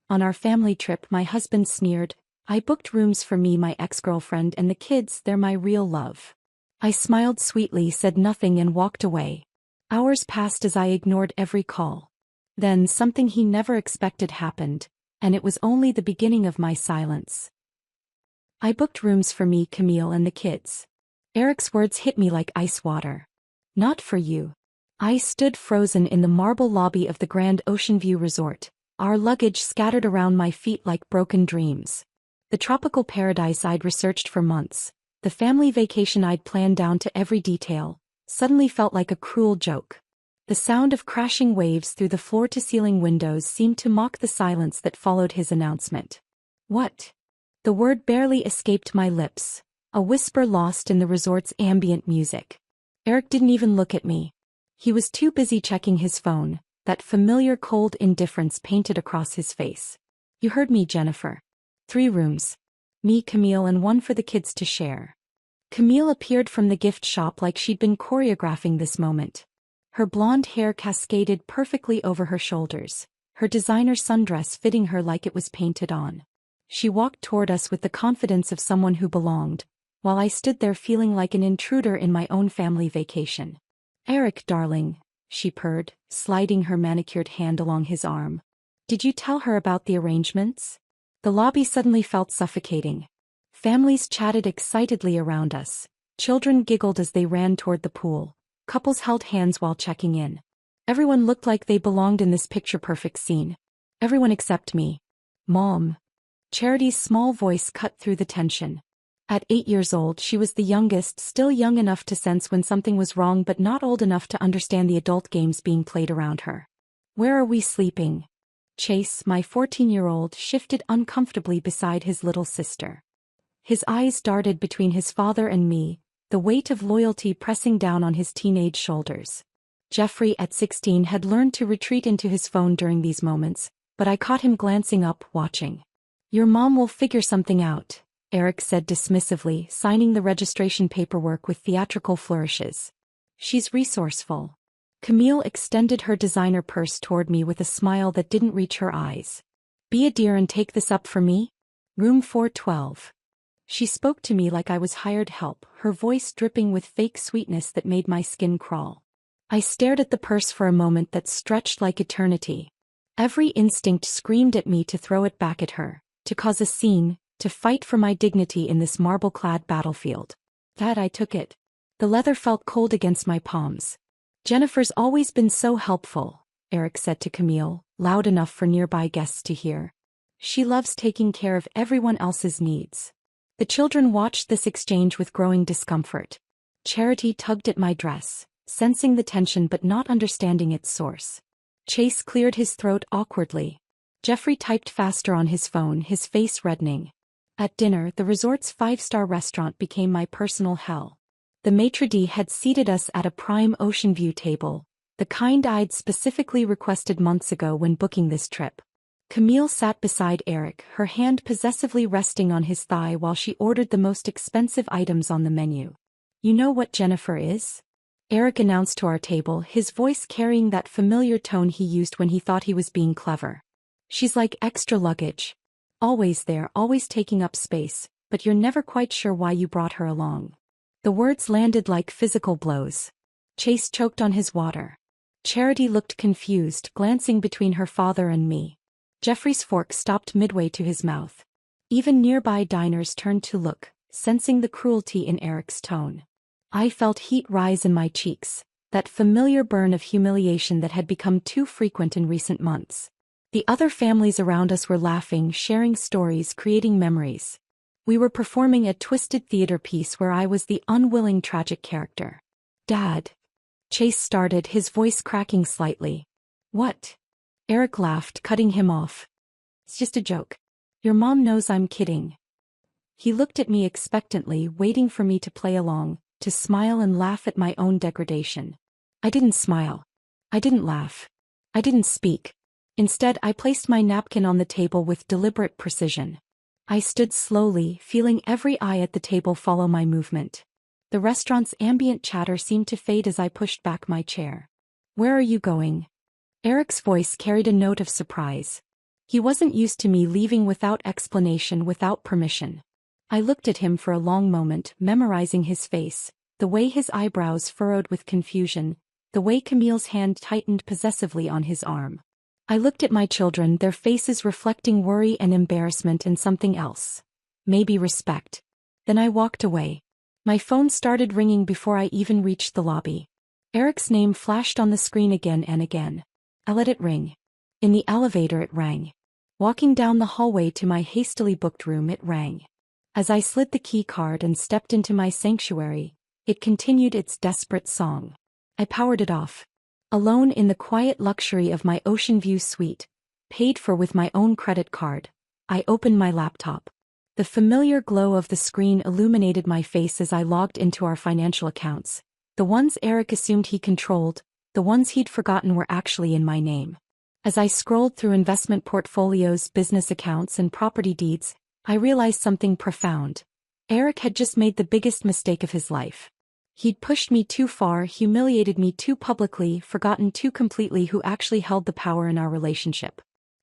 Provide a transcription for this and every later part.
On our family trip, my husband sneered, "I booked rooms for me, my ex-girlfriend, and the kids, they're my real love." I smiled sweetly, said nothing, and walked away. Hours passed as I ignored every call. Then something he never expected happened, and it was only the beginning of my silence. "I booked rooms for me, Camille, and the kids." Eric's words hit me like ice water. "Not for you." I stood frozen in the marble lobby of the Grand Ocean View Resort, our luggage scattered around my feet like broken dreams. The tropical paradise I'd researched for months, the family vacation I'd planned down to every detail, suddenly felt like a cruel joke. The sound of crashing waves through the floor-to-ceiling windows seemed to mock the silence that followed his announcement. "What?" The word barely escaped my lips, a whisper lost in the resort's ambient music. Eric didn't even look at me. He was too busy checking his phone, that familiar cold indifference painted across his face. "You heard me, Jennifer. 3 rooms. Me, Camille, and 1 for the kids to share." Camille appeared from the gift shop like she'd been choreographing this moment. Her blonde hair cascaded perfectly over her shoulders, her designer sundress fitting her like it was painted on. She walked toward us with the confidence of someone who belonged, while I stood there feeling like an intruder in my own family vacation. "Eric, darling," she purred, sliding her manicured hand along his arm. "Did you tell her about the arrangements?" The lobby suddenly felt suffocating. Families chatted excitedly around us. Children giggled as they ran toward the pool. Couples held hands while checking in. Everyone looked like they belonged in this picture-perfect scene. Everyone except me. "Mom." Charity's small voice cut through the tension. At 8 years old, she was the youngest, still young enough to sense when something was wrong but not old enough to understand the adult games being played around her. "Where are we sleeping?" Chase, my 14-year-old, shifted uncomfortably beside his little sister. His eyes darted between his father and me, the weight of loyalty pressing down on his teenage shoulders. Jeffrey, at 16, had learned to retreat into his phone during these moments, but I caught him glancing up, watching. "Your mom will figure something out," Eric said dismissively, signing the registration paperwork with theatrical flourishes. "She's resourceful." Camille extended her designer purse toward me with a smile that didn't reach her eyes. "Be a dear and take this up for me? Room 412. She spoke to me like I was hired help, her voice dripping with fake sweetness that made my skin crawl. I stared at the purse for a moment that stretched like eternity. Every instinct screamed at me to throw it back at her, to cause a scene, to fight for my dignity in this marble-clad battlefield. That I took it. The leather felt cold against my palms. "Jennifer's always been so helpful," Eric said to Camille, loud enough for nearby guests to hear. "She loves taking care of everyone else's needs." The children watched this exchange with growing discomfort. Charity tugged at my dress, sensing the tension but not understanding its source. Chase cleared his throat awkwardly. Jeffrey typed faster on his phone, his face reddening. At dinner, the resort's 5-star restaurant became my personal hell. The maitre d' had seated us at a prime ocean view table, the kind I'd specifically requested months ago when booking this trip. Camille sat beside Eric, her hand possessively resting on his thigh while she ordered the most expensive items on the menu. "You know what Jennifer is?" Eric announced to our table, his voice carrying that familiar tone he used when he thought he was being clever. "She's like extra luggage. Always there, always taking up space, but you're never quite sure why you brought her along." The words landed like physical blows. Chase choked on his water. Charity looked confused, glancing between her father and me. Jeffrey's fork stopped midway to his mouth. Even nearby diners turned to look, sensing the cruelty in Eric's tone. I felt heat rise in my cheeks, that familiar burn of humiliation that had become too frequent in recent months. The other families around us were laughing, sharing stories, creating memories. We were performing a twisted theater piece where I was the unwilling tragic character. "Dad." Chase started, his voice cracking slightly. "What?" Eric laughed, cutting him off. "It's just a joke. Your mom knows I'm kidding." He looked at me expectantly, waiting for me to play along, to smile and laugh at my own degradation. I didn't smile. I didn't laugh. I didn't speak. Instead, I placed my napkin on the table with deliberate precision. I stood slowly, feeling every eye at the table follow my movement. The restaurant's ambient chatter seemed to fade as I pushed back my chair. "Where are you going?" Eric's voice carried a note of surprise. He wasn't used to me leaving without explanation, without permission. I looked at him for a long moment, memorizing his face, the way his eyebrows furrowed with confusion, the way Camille's hand tightened possessively on his arm. I looked at my children, their faces reflecting worry and embarrassment and something else. Maybe respect. Then I walked away. My phone started ringing before I even reached the lobby. Eric's name flashed on the screen again and again. I let it ring. In the elevator it rang. Walking down the hallway to my hastily booked room it rang. As I slid the key card and stepped into my sanctuary, it continued its desperate song. I powered it off. Alone in the quiet luxury of my ocean view suite, paid for with my own credit card, I opened my laptop. The familiar glow of the screen illuminated my face as I logged into our financial accounts. The ones Eric assumed he controlled, the ones he'd forgotten were actually in my name. As I scrolled through investment portfolios, business accounts, and property deeds, I realized something profound. Eric had just made the biggest mistake of his life. He'd pushed me too far, humiliated me too publicly, forgotten too completely who actually held the power in our relationship.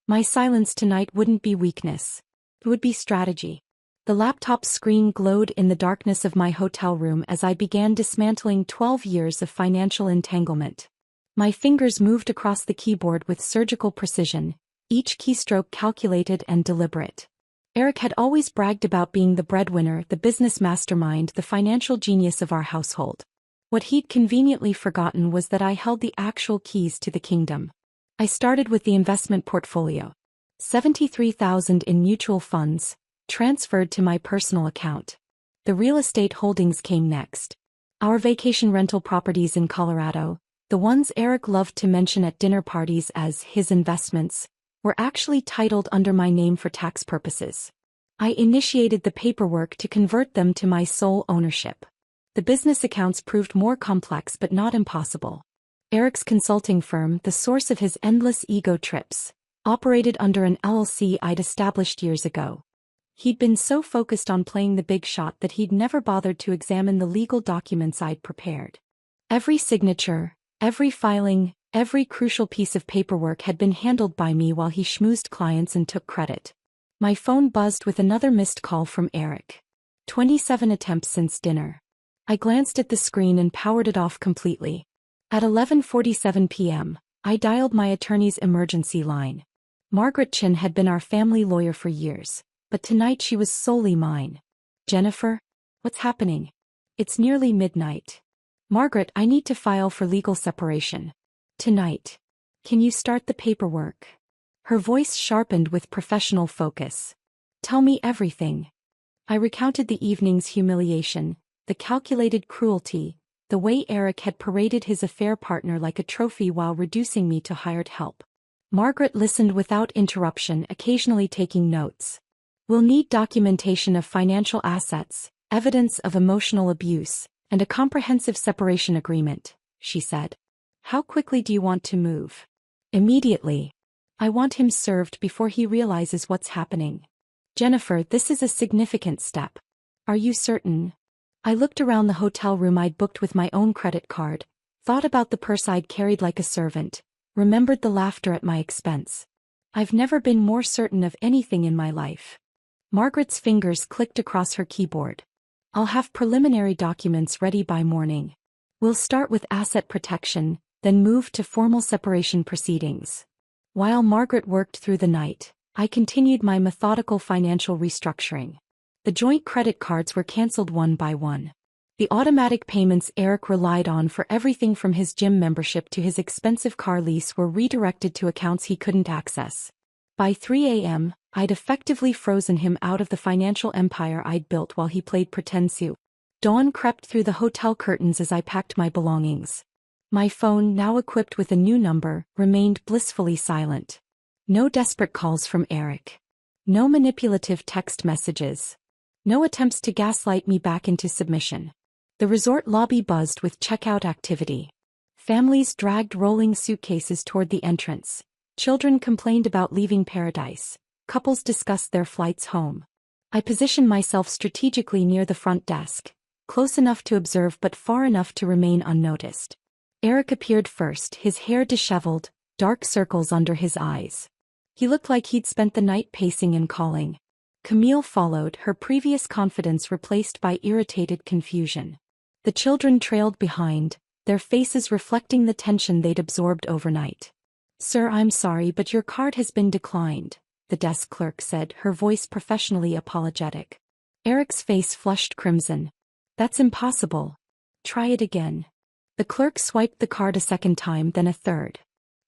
My silence tonight wouldn't be weakness. It would be strategy. The laptop screen glowed in the darkness of my hotel room as I began dismantling 12 years of financial entanglement. My fingers moved across the keyboard with surgical precision, each keystroke calculated and deliberate. Eric had always bragged about being the breadwinner, the business mastermind, the financial genius of our household. What he'd conveniently forgotten was that I held the actual keys to the kingdom. I started with the investment portfolio. $73,000 in mutual funds, transferred to my personal account. The real estate holdings came next. Our vacation rental properties in Colorado, the ones Eric loved to mention at dinner parties as his investments, were actually titled under my name for tax purposes. I initiated the paperwork to convert them to my sole ownership. The business accounts proved more complex but not impossible. Eric's consulting firm, the source of his endless ego trips, operated under an LLC I'd established years ago. He'd been so focused on playing the big shot that he'd never bothered to examine the legal documents I'd prepared. Every signature, every filing, every crucial piece of paperwork had been handled by me while he schmoozed clients and took credit. My phone buzzed with another missed call from Eric. 27 attempts since dinner. I glanced at the screen and powered it off completely. At 11:47 p.m., I dialed my attorney's emergency line. Margaret Chin had been our family lawyer for years, but tonight she was solely mine. Jennifer? What's happening? It's nearly midnight. Margaret, I need to file for legal separation. Tonight. Can you start the paperwork? Her voice sharpened with professional focus. Tell me everything. I recounted the evening's humiliation, the calculated cruelty, the way Eric had paraded his affair partner like a trophy while reducing me to hired help. Margaret listened without interruption, occasionally taking notes. We'll need documentation of financial assets, evidence of emotional abuse, and a comprehensive separation agreement, she said. How quickly do you want to move? Immediately. I want him served before he realizes what's happening. Jennifer, this is a significant step. Are you certain? I looked around the hotel room I'd booked with my own credit card, thought about the purse I'd carried like a servant, remembered the laughter at my expense. I've never been more certain of anything in my life. Margaret's fingers clicked across her keyboard. I'll have preliminary documents ready by morning. We'll start with asset protection, then move to formal separation proceedings. While Margaret worked through the night, I continued my methodical financial restructuring. The joint credit cards were canceled one by one. The automatic payments Eric relied on for everything from his gym membership to his expensive car lease were redirected to accounts he couldn't access. By 3 a.m., I'd effectively frozen him out of the financial empire I'd built while he played pretend soup. Dawn crept through the hotel curtains as I packed my belongings. My phone, now equipped with a new number, remained blissfully silent. No desperate calls from Eric. No manipulative text messages. No attempts to gaslight me back into submission. The resort lobby buzzed with checkout activity. Families dragged rolling suitcases toward the entrance. Children complained about leaving paradise. Couples discussed their flights home. I positioned myself strategically near the front desk, close enough to observe but far enough to remain unnoticed. Eric appeared first, his hair disheveled, dark circles under his eyes. He looked like he'd spent the night pacing and calling. Camille followed, her previous confidence replaced by irritated confusion. The children trailed behind, their faces reflecting the tension they'd absorbed overnight. "Sir, I'm sorry, but your card has been declined," the desk clerk said, her voice professionally apologetic. Eric's face flushed crimson. "That's impossible. Try it again." The clerk swiped the card a second time, then a third.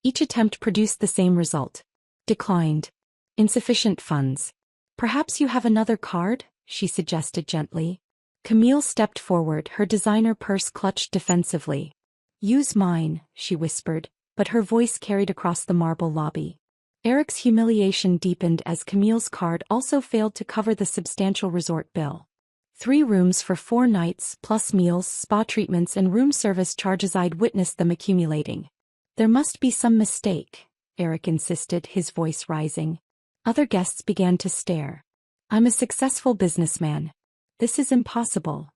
Each attempt produced the same result. "Declined. Insufficient funds. Perhaps you have another card?" she suggested gently. Camille stepped forward, her designer purse clutched defensively. "Use mine," she whispered, but her voice carried across the marble lobby. Eric's humiliation deepened as Camille's card also failed to cover the substantial resort bill. 3 rooms for 4 nights, plus meals, spa treatments and room service charges. I'd witnessed them accumulating. "There must be some mistake," Eric insisted, his voice rising. Other guests began to stare. "I'm a successful businessman. This is impossible."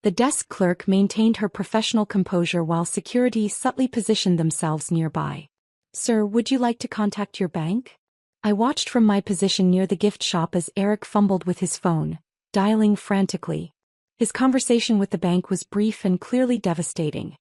The desk clerk maintained her professional composure while security subtly positioned themselves nearby. "Sir, would you like to contact your bank?" I watched from my position near the gift shop as Eric fumbled with his phone, dialing frantically. His conversation with the bank was brief and clearly devastating.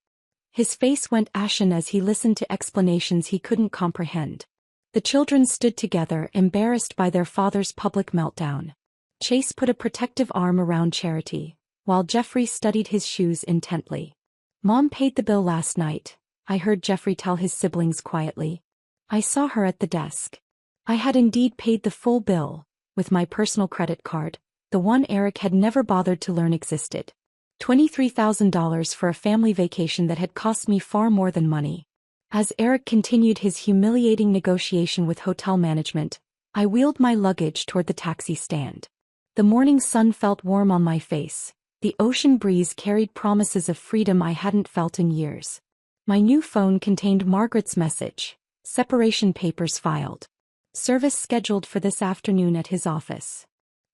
His face went ashen as he listened to explanations he couldn't comprehend. The children stood together, embarrassed by their father's public meltdown. Chase put a protective arm around Charity, while Jeffrey studied his shoes intently. "Mom paid the bill last night," I heard Jeffrey tell his siblings quietly. "I saw her at the desk." I had indeed paid the full bill, with my personal credit card, the one Eric had never bothered to learn existed. $23,000 for a family vacation that had cost me far more than money. As Eric continued his humiliating negotiation with hotel management, I wheeled my luggage toward the taxi stand. The morning sun felt warm on my face. The ocean breeze carried promises of freedom I hadn't felt in years. My new phone contained Margaret's message: separation papers filed. Service scheduled for this afternoon at his office.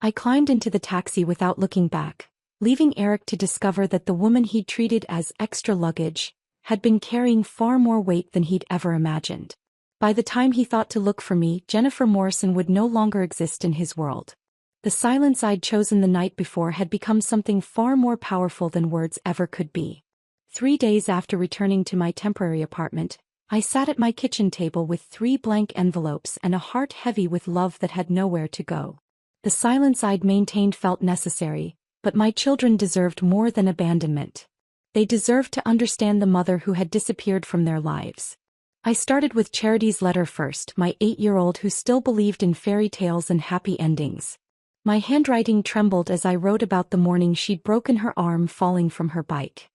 I climbed into the taxi without looking back, leaving Eric to discover that the woman he'd treated as extra luggage had been carrying far more weight than he'd ever imagined. By the time he thought to look for me, Jennifer Morrison would no longer exist in his world. The silence I'd chosen the night before had become something far more powerful than words ever could be. 3 days after returning to my temporary apartment, I sat at my kitchen table with 3 blank envelopes and a heart heavy with love that had nowhere to go. The silence I'd maintained felt necessary, but my children deserved more than abandonment. They deserved to understand the mother who had disappeared from their lives. I started with Charity's letter first, my 8-year-old who still believed in fairy tales and happy endings. My handwriting trembled as I wrote about the morning she'd broken her arm falling from her bike.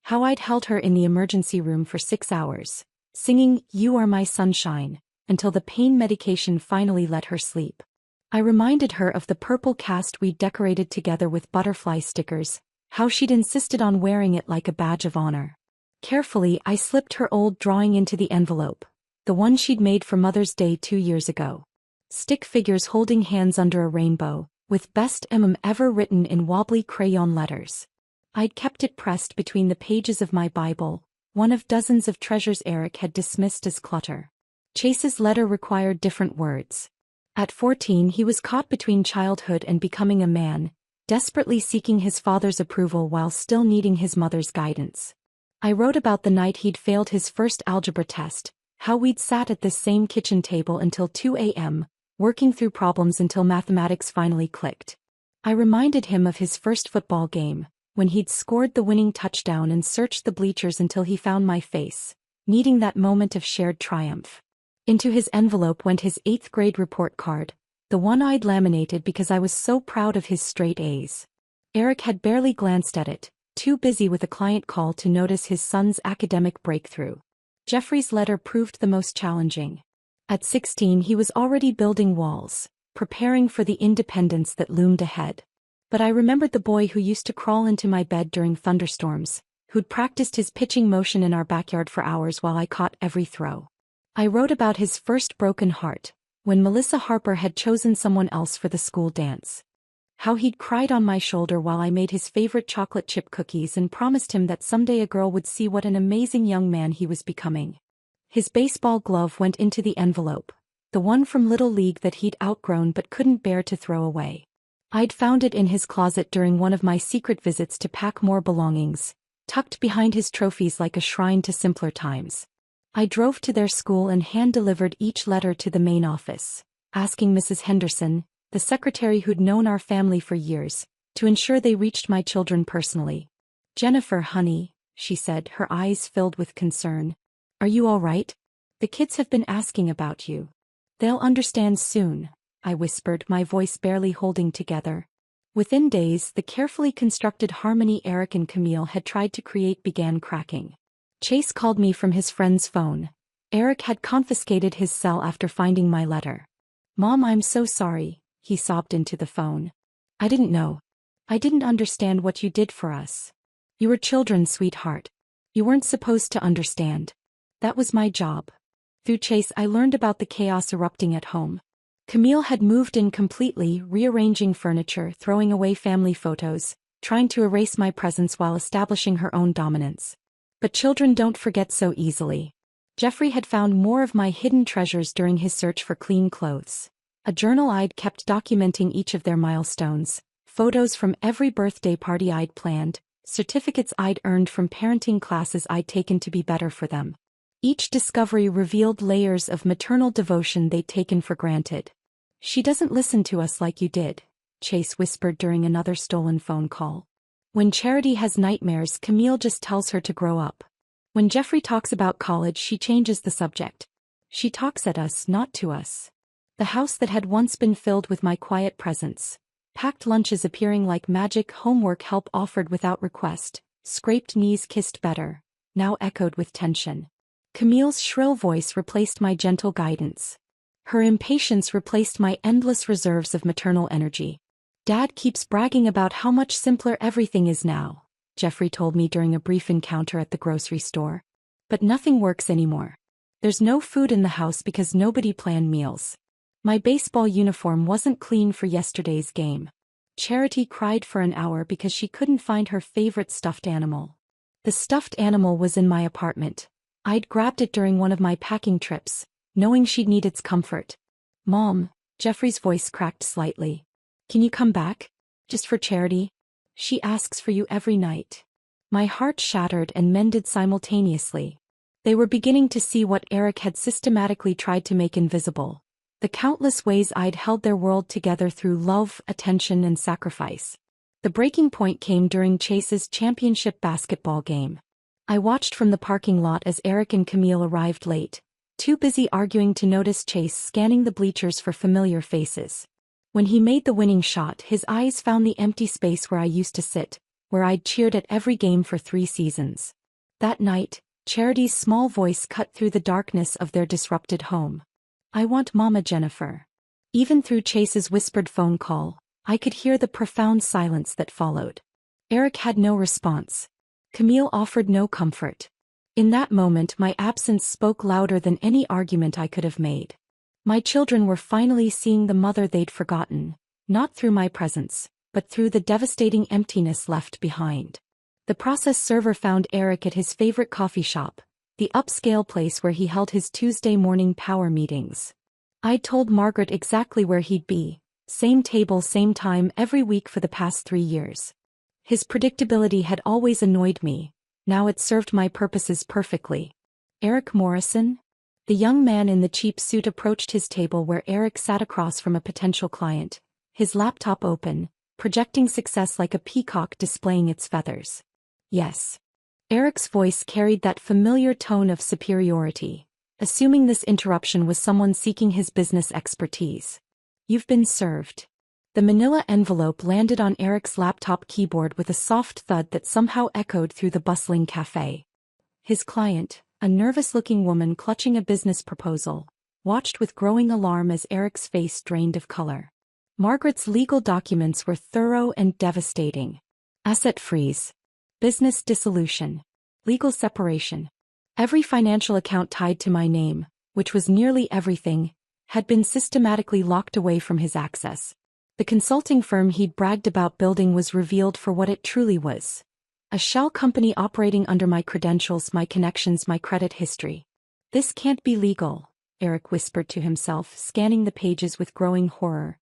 How I'd held her in the emergency room for 6 hours, singing "You Are My Sunshine," until the pain medication finally let her sleep. I reminded her of the purple cast we'd decorated together with butterfly stickers, how she'd insisted on wearing it like a badge of honor. Carefully, I slipped her old drawing into the envelope, the one she'd made for Mother's Day 2 years ago. Stick figures holding hands under a rainbow, with "Best ever" written in wobbly crayon letters. I'd kept it pressed between the pages of my Bible, one of dozens of treasures Eric had dismissed as clutter. Chase's letter required different words. At 14, he was caught between childhood and becoming a man, desperately seeking his father's approval while still needing his mother's guidance. I wrote about the night he'd failed his first algebra test, how we'd sat at this same kitchen table until 2 a.m., working through problems until mathematics finally clicked. I reminded him of his first football game, when he'd scored the winning touchdown and searched the bleachers until he found my face, needing that moment of shared triumph. Into his envelope went his 8th grade report card, the one I'd laminated because I was so proud of his straight A's. Eric had barely glanced at it, too busy with a client call to notice his son's academic breakthrough. Jeffrey's letter proved the most challenging. At 16, he was already building walls, preparing for the independence that loomed ahead. But I remembered the boy who used to crawl into my bed during thunderstorms, who'd practiced his pitching motion in our backyard for hours while I caught every throw. I wrote about his first broken heart, when Melissa Harper had chosen someone else for the school dance. How he'd cried on my shoulder while I made his favorite chocolate chip cookies and promised him that someday a girl would see what an amazing young man he was becoming. His baseball glove went into the envelope, the one from Little League that he'd outgrown but couldn't bear to throw away. I'd found it in his closet during one of my secret visits to pack more belongings, tucked behind his trophies like a shrine to simpler times. I drove to their school and hand-delivered each letter to the main office, asking Mrs. Henderson, the secretary who'd known our family for years, to ensure they reached my children personally. "Jennifer, honey," she said, her eyes filled with concern. "Are you all right? The kids have been asking about you." "They'll understand soon," I whispered, my voice barely holding together. Within days, the carefully constructed harmony Eric and Camille had tried to create began cracking. Chase called me from his friend's phone. Eric had confiscated his cell after finding my letter. "Mom, I'm so sorry," he sobbed into the phone. "I didn't know. I didn't understand what you did for us. You were children, sweetheart. You weren't supposed to understand. That was my job." Through Chase, I learned about the chaos erupting at home. Camille had moved in completely, rearranging furniture, throwing away family photos, trying to erase my presence while establishing her own dominance. But children don't forget so easily. Jeffrey had found more of my hidden treasures during his search for clean clothes. A journal I'd kept documenting each of their milestones, photos from every birthday party I'd planned, certificates I'd earned from parenting classes I'd taken to be better for them. Each discovery revealed layers of maternal devotion they'd taken for granted. "She doesn't listen to us like you did," Chase whispered during another stolen phone call. "When Charity has nightmares, Camille just tells her to grow up. When Jeffrey talks about college, she changes the subject. She talks at us, not to us." The house that had once been filled with my quiet presence, packed lunches appearing like magic, homework help offered without request, scraped knees kissed better, now echoed with tension. Camille's shrill voice replaced my gentle guidance. Her impatience replaced my endless reserves of maternal energy. "Dad keeps bragging about how much simpler everything is now," Jeffrey told me during a brief encounter at the grocery store. "But nothing works anymore. There's no food in the house because nobody planned meals. My baseball uniform wasn't clean for yesterday's game. Charity cried for an hour because she couldn't find her favorite stuffed animal. The stuffed animal was in my apartment. I'd grabbed it during one of my packing trips, knowing she'd need its comfort." "Mom," Jeffrey's voice cracked slightly. "Can you come back? Just for Charity? She asks for you every night." My heart shattered and mended simultaneously. They were beginning to see what Eric had systematically tried to make invisible. The countless ways I'd held their world together through love, attention, and sacrifice. The breaking point came during Chase's championship basketball game. I watched from the parking lot as Eric and Camille arrived late, too busy arguing to notice Chase scanning the bleachers for familiar faces. When he made the winning shot, his eyes found the empty space where I used to sit, where I'd cheered at every game for 3 seasons. That night, Charity's small voice cut through the darkness of their disrupted home. "I want Mama, Jennifer." Even through Chase's whispered phone call, I could hear the profound silence that followed. Eric had no response. Camille offered no comfort. In that moment, my absence spoke louder than any argument I could have made. My children were finally seeing the mother they'd forgotten, not through my presence, but through the devastating emptiness left behind. The process server found Eric at his favorite coffee shop, the upscale place where he held his Tuesday morning power meetings. I'd told Margaret exactly where he'd be, same table, same time every week for the past 3 years. His predictability had always annoyed me, now it served my purposes perfectly. "Eric Morrison?" The young man in the cheap suit approached his table where Eric sat across from a potential client, his laptop open, projecting success like a peacock displaying its feathers. "Yes." Eric's voice carried that familiar tone of superiority, assuming this interruption was someone seeking his business expertise. "You've been served." The manila envelope landed on Eric's laptop keyboard with a soft thud that somehow echoed through the bustling cafe. His client, a nervous-looking woman clutching a business proposal, watched with growing alarm as Eric's face drained of color. Margaret's legal documents were thorough and devastating. Asset freeze. Business dissolution. Legal separation. Every financial account tied to my name, which was nearly everything, had been systematically locked away from his access. The consulting firm he'd bragged about building was revealed for what it truly was. A shell company operating under my credentials, my connections, my credit history. "This can't be legal," Eric whispered to himself, scanning the pages with growing horror.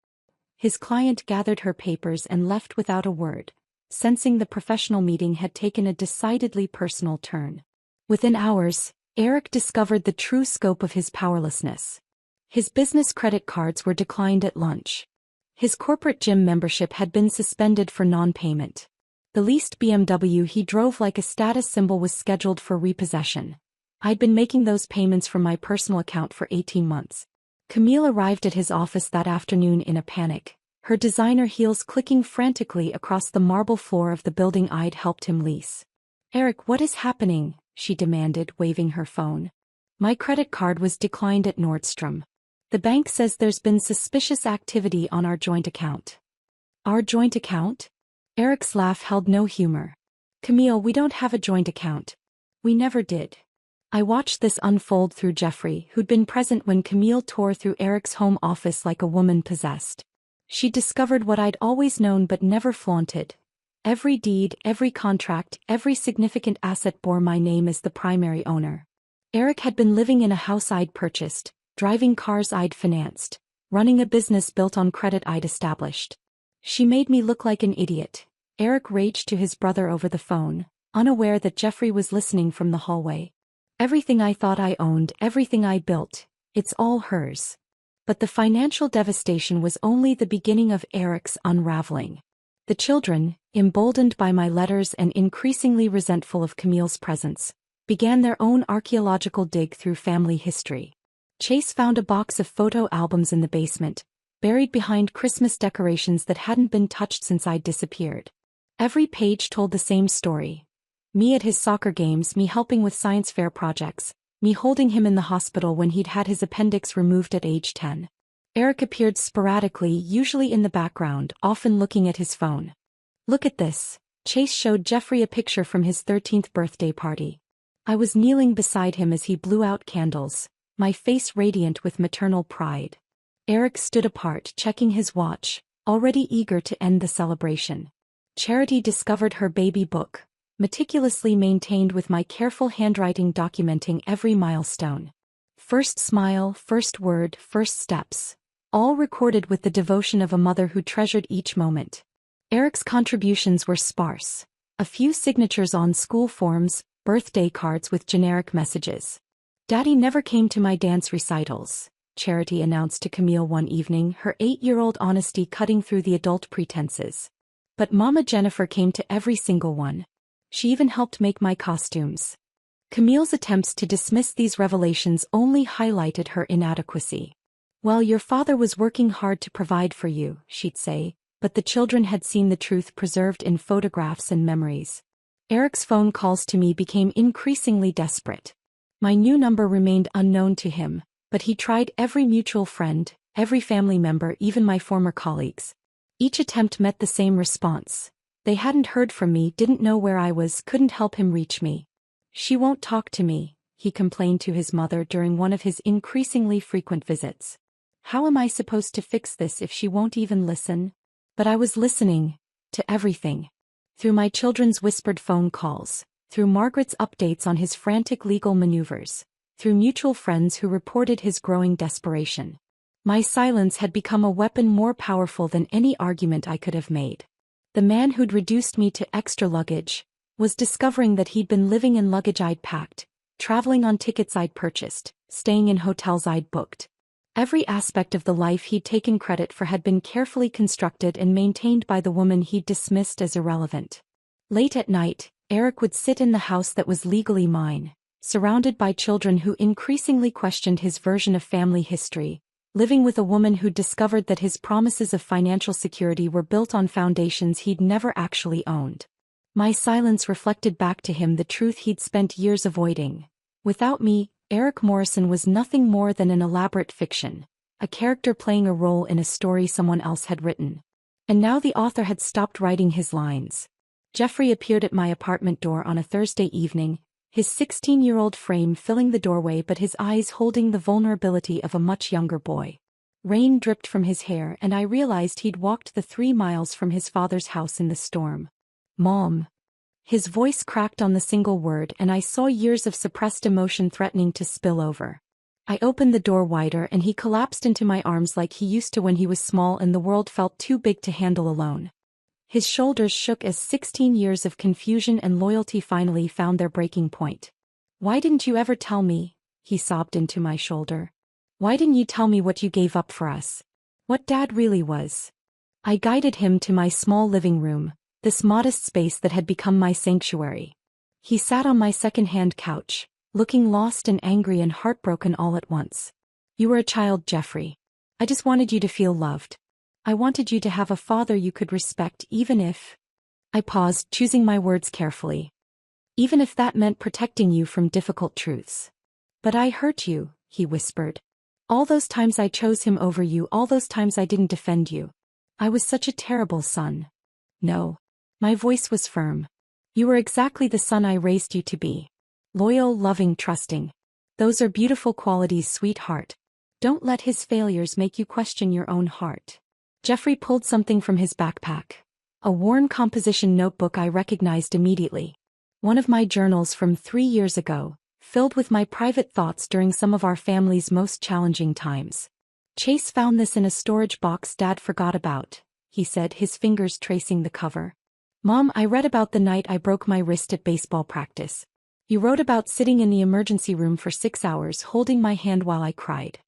His client gathered her papers and left without a word, sensing the professional meeting had taken a decidedly personal turn. Within hours, Eric discovered the true scope of his powerlessness. His business credit cards were declined at lunch. His corporate gym membership had been suspended for non-payment. The leased BMW he drove like a status symbol was scheduled for repossession. I'd been making those payments from my personal account for 18 months. Camille arrived at his office that afternoon in a panic, her designer heels clicking frantically across the marble floor of the building I'd helped him lease. "Eric, what is happening?" she demanded, waving her phone. "My credit card was declined at Nordstrom. The bank says there's been suspicious activity on our joint account." "Our joint account?" Eric's laugh held no humor. "Camille, we don't have a joint account. We never did." I watched this unfold through Jeffrey, who'd been present when Camille tore through Eric's home office like a woman possessed. She discovered what I'd always known but never flaunted. Every deed, every contract, every significant asset bore my name as the primary owner. Eric had been living in a house I'd purchased, driving cars I'd financed, running a business built on credit I'd established. She made me look like an idiot, Eric raged to his brother over the phone, unaware that Jeffrey was listening from the hallway. "Everything I thought I owned, everything I built, it's all hers." But the financial devastation was only the beginning of Eric's unraveling. The children, emboldened by my letters and increasingly resentful of Camille's presence, began their own archaeological dig through family history. Chase found a box of photo albums in the basement, buried behind Christmas decorations that hadn't been touched since I'd disappeared. Every page told the same story. Me at his soccer games, me helping with science fair projects, me holding him in the hospital when he'd had his appendix removed at age 10. Eric appeared sporadically, usually in the background, often looking at his phone. "Look at this." Chase showed Jeffrey a picture from his 13th birthday party. I was kneeling beside him as he blew out candles, my face radiant with maternal pride. Eric stood apart, checking his watch, already eager to end the celebration. Charity discovered her baby book, meticulously maintained with my careful handwriting documenting every milestone. First smile, first word, first steps. All recorded with the devotion of a mother who treasured each moment. Eric's contributions were sparse. A few signatures on school forms, birthday cards with generic messages. "Daddy never came to my dance recitals," Charity announced to Camille one evening, her 8-year-old honesty cutting through the adult pretenses. "But Mama Jennifer came to every single one. She even helped make my costumes." Camille's attempts to dismiss these revelations only highlighted her inadequacy. "Well, your father was working hard to provide for you," she'd say, but the children had seen the truth preserved in photographs and memories. Eric's phone calls to me became increasingly desperate. My new number remained unknown to him, but he tried every mutual friend, every family member, even my former colleagues. Each attempt met the same response. They hadn't heard from me, didn't know where I was, couldn't help him reach me. "She won't talk to me," he complained to his mother during one of his increasingly frequent visits. "How am I supposed to fix this if she won't even listen?" But I was listening to everything. Through my children's whispered phone calls, through Margaret's updates on his frantic legal maneuvers, through mutual friends who reported his growing desperation. My silence had become a weapon more powerful than any argument I could have made. The man who'd reduced me to extra luggage was discovering that he'd been living in luggage I'd packed, traveling on tickets I'd purchased, staying in hotels I'd booked. Every aspect of the life he'd taken credit for had been carefully constructed and maintained by the woman he'd dismissed as irrelevant. Late at night, Eric would sit in the house that was legally mine, surrounded by children who increasingly questioned his version of family history, living with a woman who'd discovered that his promises of financial security were built on foundations he'd never actually owned. My silence reflected back to him the truth he'd spent years avoiding. Without me, Eric Morrison was nothing more than an elaborate fiction, a character playing a role in a story someone else had written. And now the author had stopped writing his lines. Jeffrey appeared at my apartment door on a Thursday evening, his 16-year-old frame filling the doorway but his eyes holding the vulnerability of a much younger boy. Rain dripped from his hair and I realized he'd walked the 3 miles from his father's house in the storm. "Mom." His voice cracked on the single word and I saw years of suppressed emotion threatening to spill over. I opened the door wider and he collapsed into my arms like he used to when he was small and the world felt too big to handle alone. His shoulders shook as 16 years of confusion and loyalty finally found their breaking point. "Why didn't you ever tell me?" he sobbed into my shoulder. "Why didn't you tell me what you gave up for us? What Dad really was?" I guided him to my small living room, this modest space that had become my sanctuary. He sat on my second-hand couch, looking lost and angry and heartbroken all at once. "You were a child, Jeffrey. I just wanted you to feel loved. I wanted you to have a father you could respect even if—" I paused, choosing my words carefully. "Even if that meant protecting you from difficult truths." "But I hurt you," he whispered. "All those times I chose him over you, all those times I didn't defend you. I was such a terrible son." "No." My voice was firm. "You were exactly the son I raised you to be. Loyal, loving, trusting. Those are beautiful qualities, sweetheart. Don't let his failures make you question your own heart." Jeffrey pulled something from his backpack. A worn composition notebook I recognized immediately. One of my journals from 3 years ago, filled with my private thoughts during some of our family's most challenging times. "Chase found this in a storage box Dad forgot about," he said, his fingers tracing the cover. "Mom, I read about the night I broke my wrist at baseball practice. You wrote about sitting in the emergency room for 6 hours holding my hand while I cried.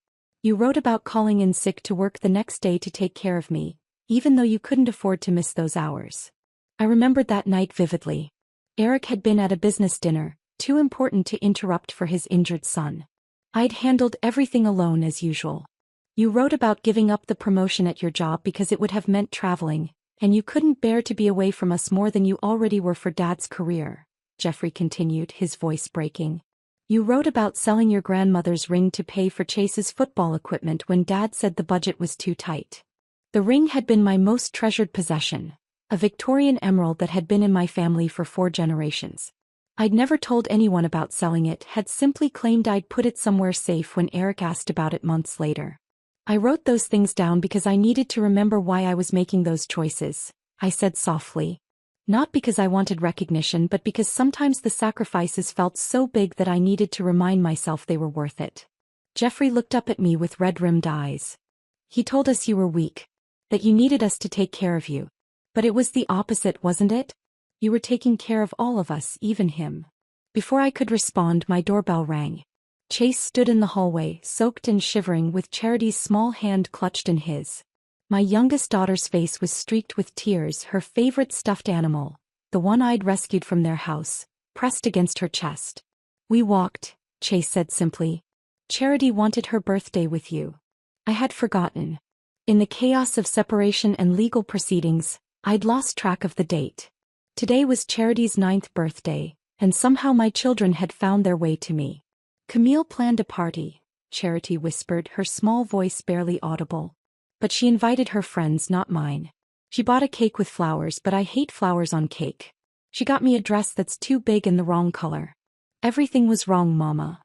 You wrote about calling in sick to work the next day to take care of me, even though you couldn't afford to miss those hours." I remembered that night vividly. Eric had been at a business dinner, too important to interrupt for his injured son. I'd handled everything alone as usual. "You wrote about giving up the promotion at your job because it would have meant traveling, and you couldn't bear to be away from us more than you already were for Dad's career," Jeffrey continued, his voice breaking. "You wrote about selling your grandmother's ring to pay for Chase's football equipment when Dad said the budget was too tight. The ring had been my most treasured possession, a Victorian emerald that had been in my family for 4 generations. I'd never told anyone about selling it, had simply claimed I'd put it somewhere safe when Eric asked about it months later. I wrote those things down because I needed to remember why I was making those choices," I said softly. "Not because I wanted recognition, but because sometimes the sacrifices felt so big that I needed to remind myself they were worth it." Jeffrey looked up at me with red-rimmed eyes. "He told us you were weak, that you needed us to take care of you. But it was the opposite, wasn't it? You were taking care of all of us, even him." Before I could respond, my doorbell rang. Chase stood in the hallway, soaked and shivering, with Charity's small hand clutched in his. My youngest daughter's face was streaked with tears, her favorite stuffed animal, the one I'd rescued from their house, pressed against her chest. "We walked," Chase said simply. "Charity wanted her birthday with you." I had forgotten. In the chaos of separation and legal proceedings, I'd lost track of the date. Today was Charity's 9th birthday, and somehow my children had found their way to me. "Camille planned a party," Charity whispered, her small voice barely audible. "But she invited her friends, not mine. She bought a cake with flowers, but I hate flowers on cake. She got me a dress that's too big and the wrong color. Everything was wrong, Mama."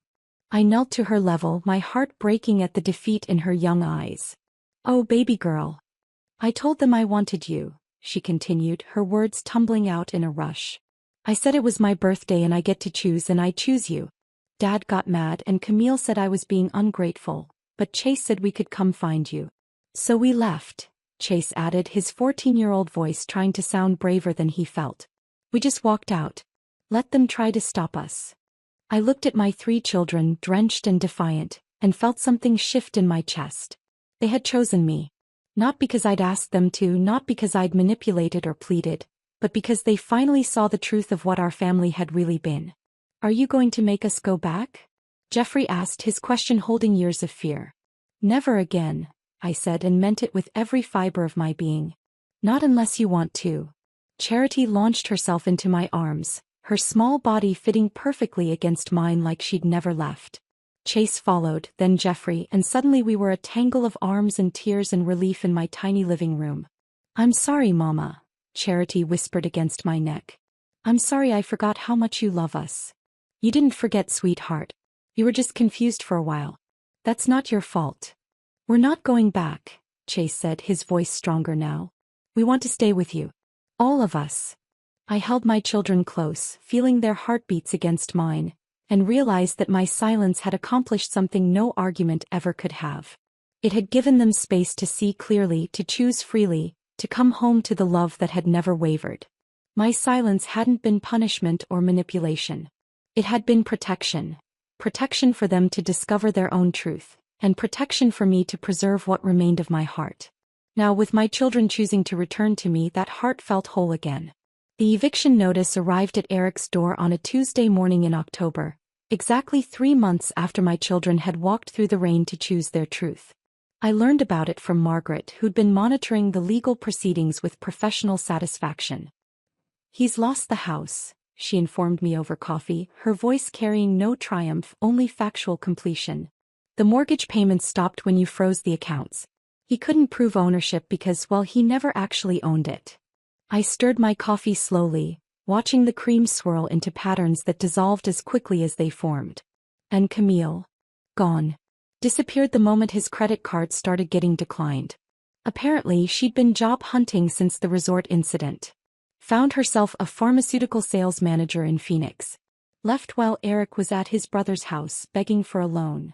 I knelt to her level, my heart breaking at the defeat in her young eyes. "Oh, baby girl. I told them I wanted you," she continued, her words tumbling out in a rush. "I said it was my birthday and I get to choose, and I choose you. Dad got mad and Camille said I was being ungrateful, but Chase said we could come find you. So we left," Chase added, his 14-year-old voice trying to sound braver than he felt. "We just walked out. Let them try to stop us." I looked at my 3 children, drenched and defiant, and felt something shift in my chest. They had chosen me. Not because I'd asked them to, not because I'd manipulated or pleaded, but because they finally saw the truth of what our family had really been. "Are you going to make us go back?" Jeffrey asked, his question holding years of fear. "Never again," I said, and meant it with every fiber of my being. "Not unless you want to." Charity launched herself into my arms, her small body fitting perfectly against mine like she'd never left. Chase followed, then Jeffrey, and suddenly we were a tangle of arms and tears and relief in my tiny living room. "I'm sorry, Mama," Charity whispered against my neck. "I'm sorry I forgot how much you love us." "You didn't forget, sweetheart. You were just confused for a while. That's not your fault." "We're not going back," Chase said, his voice stronger now. "We want to stay with you. All of us." I held my children close, feeling their heartbeats against mine, and realized that my silence had accomplished something no argument ever could have. It had given them space to see clearly, to choose freely, to come home to the love that had never wavered. My silence hadn't been punishment or manipulation. It had been protection. Protection for them to discover their own truth, and protection for me to preserve what remained of my heart. Now, with my children choosing to return to me, that heart felt whole again. The eviction notice arrived at Eric's door on a Tuesday morning in October, exactly 3 months after my children had walked through the rain to choose their truth. I learned about it from Margaret, who'd been monitoring the legal proceedings with professional satisfaction. "He's lost the house," she informed me over coffee, her voice carrying no triumph, only factual completion. "The mortgage payments stopped when you froze the accounts. He couldn't prove ownership because, well, he never actually owned it." I stirred my coffee slowly, watching the cream swirl into patterns that dissolved as quickly as they formed. And Camille? Gone. Disappeared the moment his credit card started getting declined. Apparently, she'd been job hunting since the resort incident. Found herself a pharmaceutical sales manager in Phoenix. Left while Eric was at his brother's house begging for a loan.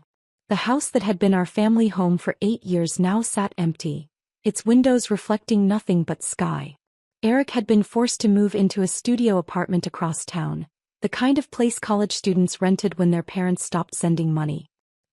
The house that had been our family home for 8 years now sat empty, its windows reflecting nothing but sky. Eric had been forced to move into a studio apartment across town, the kind of place college students rented when their parents stopped sending money.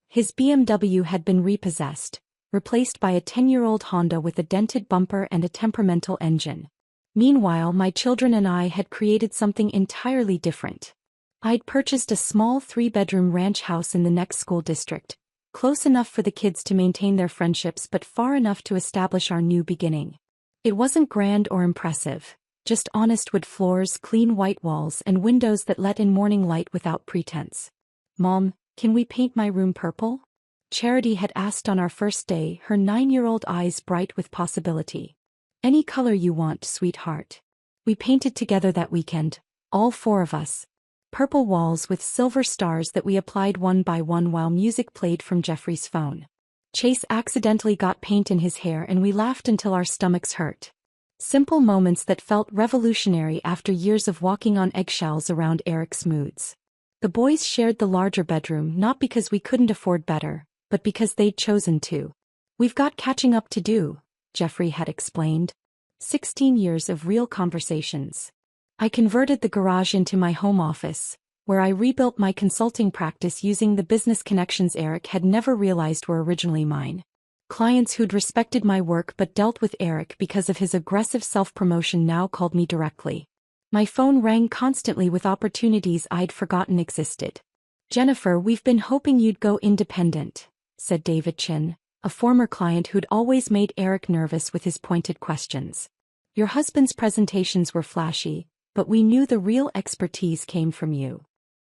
His BMW had been repossessed, replaced by a 10-year-old Honda with a dented bumper and a temperamental engine. Meanwhile, my children and I had created something entirely different. I'd purchased a small 3-bedroom ranch house in the next school district, close enough for the kids to maintain their friendships but far enough to establish our new beginning. It wasn't grand or impressive, just honest wood floors, clean white walls, and windows that let in morning light without pretense. "Mom, can we paint my room purple?" Charity had asked on our first day, her 9-year-old eyes bright with possibility. "Any color you want, sweetheart." We painted together that weekend, all 4 of us. Purple walls with silver stars that we applied one by one while music played from Jeffrey's phone. Chase accidentally got paint in his hair and we laughed until our stomachs hurt. Simple moments that felt revolutionary after years of walking on eggshells around Eric's moods. The boys shared the larger bedroom not because we couldn't afford better, but because they'd chosen to. "We've got catching up to do," Jeffrey had explained. 16 years of real conversations. I converted the garage into my home office, where I rebuilt my consulting practice using the business connections Eric had never realized were originally mine. Clients who'd respected my work but dealt with Eric because of his aggressive self-promotion now called me directly. My phone rang constantly with opportunities I'd forgotten existed. "Jennifer, we've been hoping you'd go independent," said David Chin, a former client who'd always made Eric nervous with his pointed questions. "Your husband's presentations were flashy, but we knew the real expertise came from you."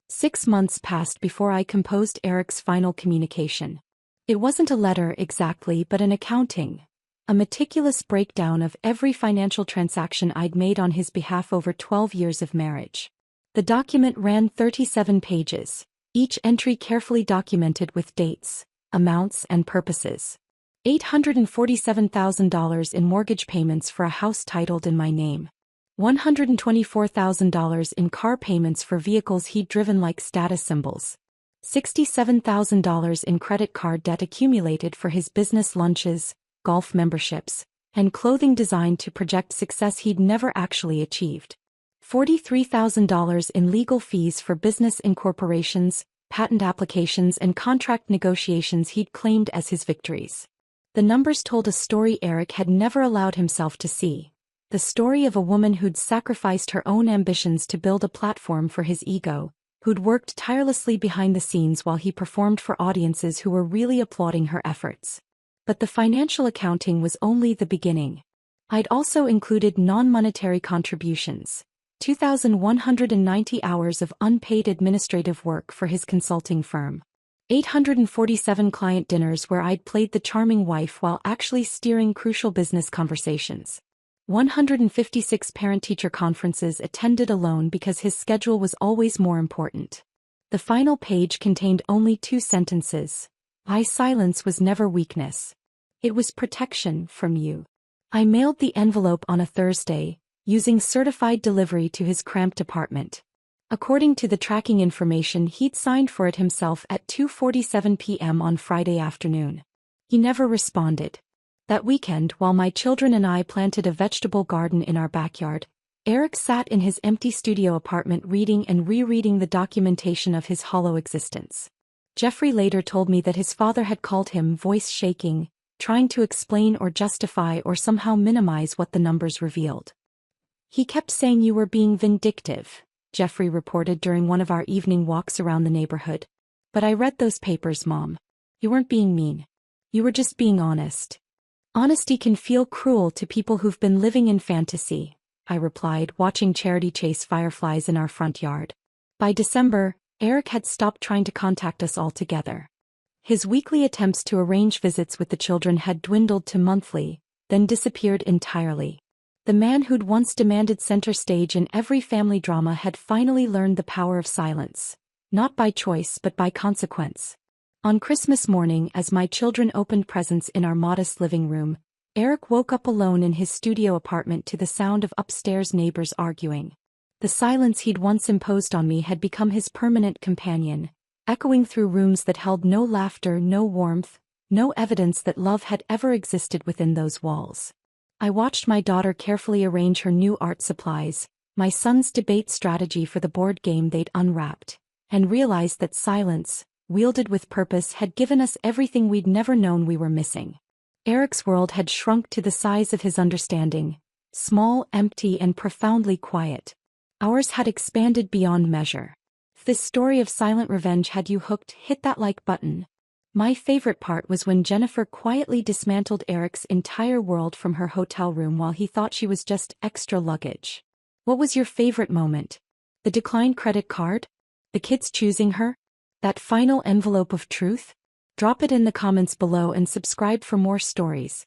6 months passed before I composed Eric's final communication. It wasn't a letter exactly, but an accounting. A meticulous breakdown of every financial transaction I'd made on his behalf over 12 years of marriage. The document ran 37 pages, each entry carefully documented with dates, amounts, and purposes. $847,000 in mortgage payments for a house titled in my name. $124,000 in car payments for vehicles he'd driven like status symbols. $67,000 in credit card debt accumulated for his business lunches, golf memberships, and clothing designed to project success he'd never actually achieved. $43,000 in legal fees for business incorporations, patent applications, and contract negotiations he'd claimed as his victories. The numbers told a story Eric had never allowed himself to see. The story of a woman who'd sacrificed her own ambitions to build a platform for his ego, who'd worked tirelessly behind the scenes while he performed for audiences who were really applauding her efforts. But the financial accounting was only the beginning. I'd also included non-monetary contributions, 2,190 hours of unpaid administrative work for his consulting firm, 847 client dinners where I'd played the charming wife while actually steering crucial business conversations, 156 parent-teacher conferences attended alone because his schedule was always more important. The final page contained only 2 sentences. "My silence was never weakness. It was protection from you." I mailed the envelope on a Thursday, using certified delivery to his cramped apartment. According to the tracking information, he'd signed for it himself at 2:47 p.m. on Friday afternoon. He never responded. That weekend, while my children and I planted a vegetable garden in our backyard, Eric sat in his empty studio apartment reading and rereading the documentation of his hollow existence. Jeffrey later told me that his father had called him, voice shaking, trying to explain or justify or somehow minimize what the numbers revealed. He kept saying you were being vindictive, Jeffrey reported during one of our evening walks around the neighborhood. But I read those papers, Mom. You weren't being mean. You were just being honest. Honesty can feel cruel to people who've been living in fantasy, I replied, watching Charity chase fireflies in our front yard. By December, Eric had stopped trying to contact us altogether. His weekly attempts to arrange visits with the children had dwindled to monthly, then disappeared entirely. The man who'd once demanded center stage in every family drama had finally learned the power of silence, not by choice but by consequence. On Christmas morning, as my children opened presents in our modest living room, Eric woke up alone in his studio apartment to the sound of upstairs neighbors arguing. The silence he'd once imposed on me had become his permanent companion, echoing through rooms that held no laughter, no warmth, no evidence that love had ever existed within those walls. I watched my daughter carefully arrange her new art supplies, my sons debate strategy for the board game they'd unwrapped, and realized that silence, wielded with purpose, had given us everything we'd never known we were missing. Eric's world had shrunk to the size of his understanding, small, empty, and profoundly quiet. Ours had expanded beyond measure. If this story of silent revenge had you hooked, hit that like button. My favorite part was when Jennifer quietly dismantled Eric's entire world from her hotel room while he thought she was just extra luggage. What was your favorite moment? The declined credit card? The kids choosing her? That final envelope of truth? Drop it in the comments below and subscribe for more stories.